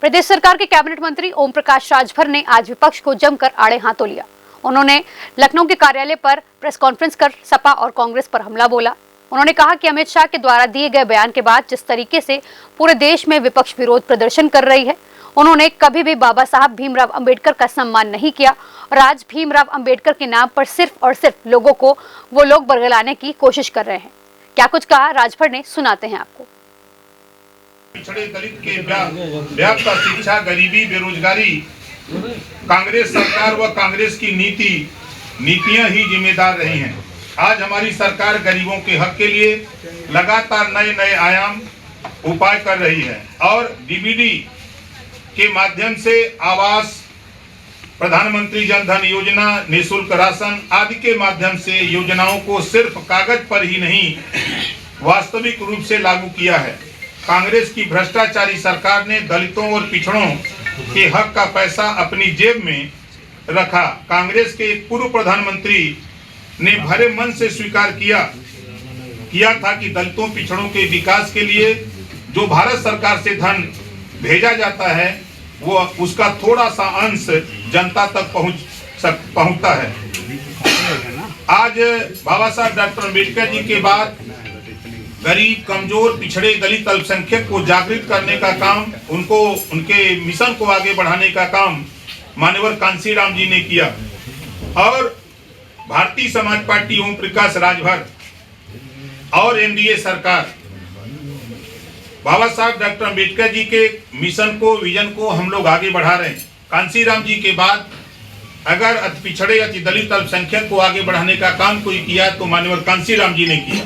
प्रदेश सरकार के कैबिनेट मंत्री ओम प्रकाश राजभर ने आज विपक्ष को जमकर आड़े हाथों लिया। उन्होंने लखनऊ के कार्यालय पर प्रेस कॉन्फ्रेंस कर सपा और कांग्रेस पर हमला बोला। उन्होंने कहा कि अमित शाह के द्वारा दिए गए बयान के बाद जिस तरीके से पूरे देश में विपक्ष विरोध प्रदर्शन कर रही है, उन्होंने कभी भी बाबा साहब भीमराव अंबेडकर का सम्मान नहीं किया और आज भीमराव अंबेडकर के नाम पर सिर्फ और सिर्फ लोगों को वो लोग बरगलाने की कोशिश कर रहे हैं। क्या कुछ कहा राजभर ने, सुनाते हैं आपको। पिछड़े दलित के व्याप्त शिक्षा, गरीबी, बेरोजगारी कांग्रेस सरकार व कांग्रेस की नीतियां ही जिम्मेदार रही हैं। आज हमारी सरकार गरीबों के हक के लिए लगातार नए आयाम उपाय कर रही है और डीबीडी के माध्यम से आवास, प्रधानमंत्री जन धन योजना, निःशुल्क राशन आदि के माध्यम से योजनाओं को सिर्फ कागज पर ही नहीं वास्तविक रूप से लागू किया है। कांग्रेस की भ्रष्टाचारी सरकार ने दलितों और पिछड़ों के हक का पैसा अपनी जेब में रखा। कांग्रेस के एक पूर्व प्रधानमंत्री ने भरे मन से स्वीकार किया था कि दलितों पिछड़ों के विकास के लिए जो भारत सरकार से धन भेजा जाता है वो उसका थोड़ा सा अंश जनता तक पहुंचता है। आज बाबा साहब डॉक्टर अम्बेडकर जी के बाद गरीब, कमजोर, पिछड़े, दलित, अल्पसंख्यक को जागृत करने का काम, उनके मिशन को आगे बढ़ाने का काम मान्यवर कांशीराम जी ने किया और भारतीय समाज पार्टी ओम प्रकाश राजभर और एनडीए सरकार बाबा साहब डॉक्टर अम्बेडकर जी के मिशन को, विजन को हम लोग आगे बढ़ा रहे हैं। कांशीराम जी के बाद अगर अति पिछड़े, अति दलित, अल्पसंख्यक को आगे बढ़ाने का काम कोई किया तो मान्यवर कांशीराम जी ने किया।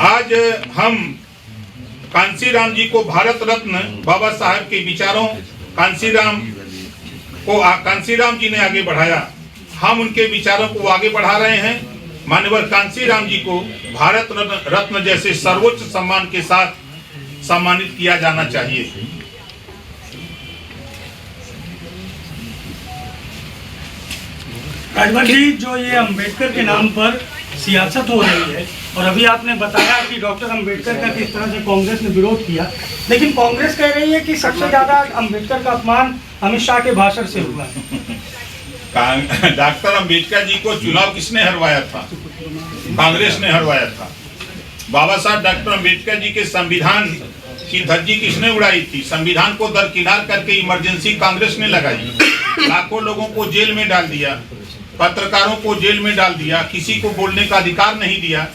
आज हम कांशीराम जी को भारत रत्न बाबा साहब के विचारों कांशीराम जी ने आगे बढ़ाया, हम उनके विचारों को आगे बढ़ा रहे हैं। मान्यवर कांशीराम जी को भारत रत्न जैसे सर्वोच्च सम्मान के साथ सम्मानित किया जाना चाहिए। राजभर जी, जो ये अंबेडकर के नाम पर सियासत हो रही है और अभी आपने बताया कि डॉक्टर अंबेडकर का किस तरह से कांग्रेस ने विरोध किया, लेकिन कांग्रेस कह रही है कि सबसे ज्यादा अंबेडकर का अपमान अमित शाह के भाषण से हुआ। डॉक्टर अंबेडकर जी को चुनाव किसने हरवाया था? कांग्रेस ने हरवाया था। बाबा साहब डॉक्टर अंबेडकर जी के संविधान की धज्जी किसने उड़ाई थी? संविधान को दरकिनार करके इमरजेंसी कांग्रेस ने लगाई, लाखों लोगों को जेल में डाल दिया, पत्रकारों को जेल में डाल दिया, किसी को बोलने का अधिकार नहीं दिया।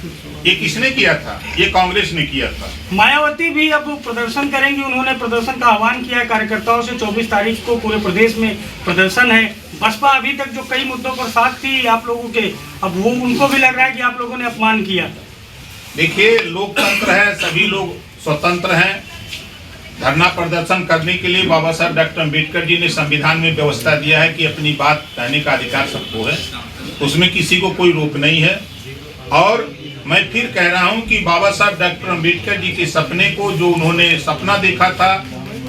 ये किसने किया था? ये कांग्रेस ने किया था। मायावती भी अब प्रदर्शन करेंगी। उन्होंने प्रदर्शन का आह्वान किया कार्यकर्ताओं से। 24 तारीख को पूरे प्रदेश में प्रदर्शन है। बसपा अभी तक जो कई मुद्दों पर साथ थी आप लोगों के, अब वो उनको भी लग रहा है कि आप लोगों ने अपमान किया। देखिए, लोकतंत्र है, सभी लोग स्वतंत्र हैं। धरना प्रदर्शन करने के लिए बाबा साहब डॉक्टर अम्बेडकर जी ने संविधान में व्यवस्था दिया है कि अपनी बात कहने का अधिकार सबको है, उसमें किसी को कोई रोक नहीं है। और मैं फिर कह रहा हूं कि बाबा साहब डॉक्टर अम्बेडकर जी के सपने को, जो उन्होंने सपना देखा था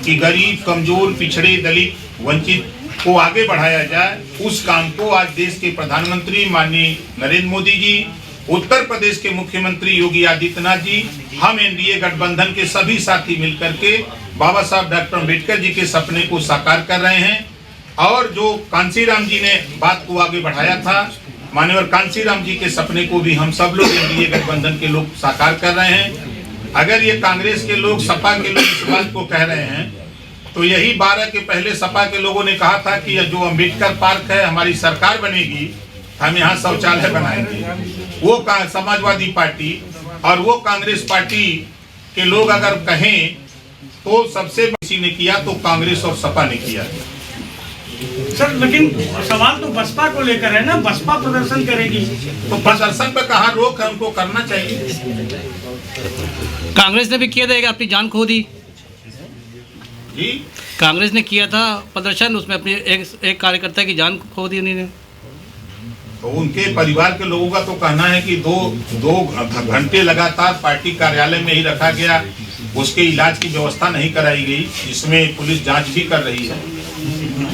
कि गरीब, कमजोर, पिछड़े, दलित, वंचित को आगे बढ़ाया जाए, उस काम को आज देश के प्रधानमंत्री माननीय नरेंद्र मोदी जी, उत्तर प्रदेश के मुख्यमंत्री योगी आदित्यनाथ जी, हम एनडीए गठबंधन के सभी साथी मिलकर के बाबा साहब डॉक्टर अम्बेडकर जी के सपने को साकार कर रहे हैं। और जो कांशीराम जी ने बात को आगे बढ़ाया था, मान्यवर कांशीराम जी के सपने को भी हम सब लोग एनडीए गठबंधन के लोग साकार कर रहे हैं। अगर ये कांग्रेस के लोग, सपा के लोग इस बात को कह रहे हैं तो यही 12 के पहले सपा के लोगों ने कहा था कि जो अम्बेडकर पार्क है, हमारी सरकार बनेगी, हम यहाँ शौचालय बनाएंगे। वो समाजवादी पार्टी और वो कांग्रेस पार्टी के लोग अगर कहें तो सबसे किसी ने किया तो कांग्रेस और सपा ने किया। सर, लेकिन सवाल तो बसपा को लेकर है ना, बसपा प्रदर्शन करेगी तो प्रदर्शन पर कहाँ रोक है? उनको करना चाहिए। कांग्रेस ने भी किया था, अपनी जान खो दी जी। कांग्रेस ने किया था प्रदर्शन, उसमें अपनी एक कार्यकर्ता की जान खो दी उन्होंने। तो उनके परिवार के लोगों का तो कहना है कि दो घंटे लगातार पार्टी कार्यालय में ही रखा गया, उसके इलाज की व्यवस्था नहीं कराई गई, जिसमें पुलिस जांच भी कर रही है।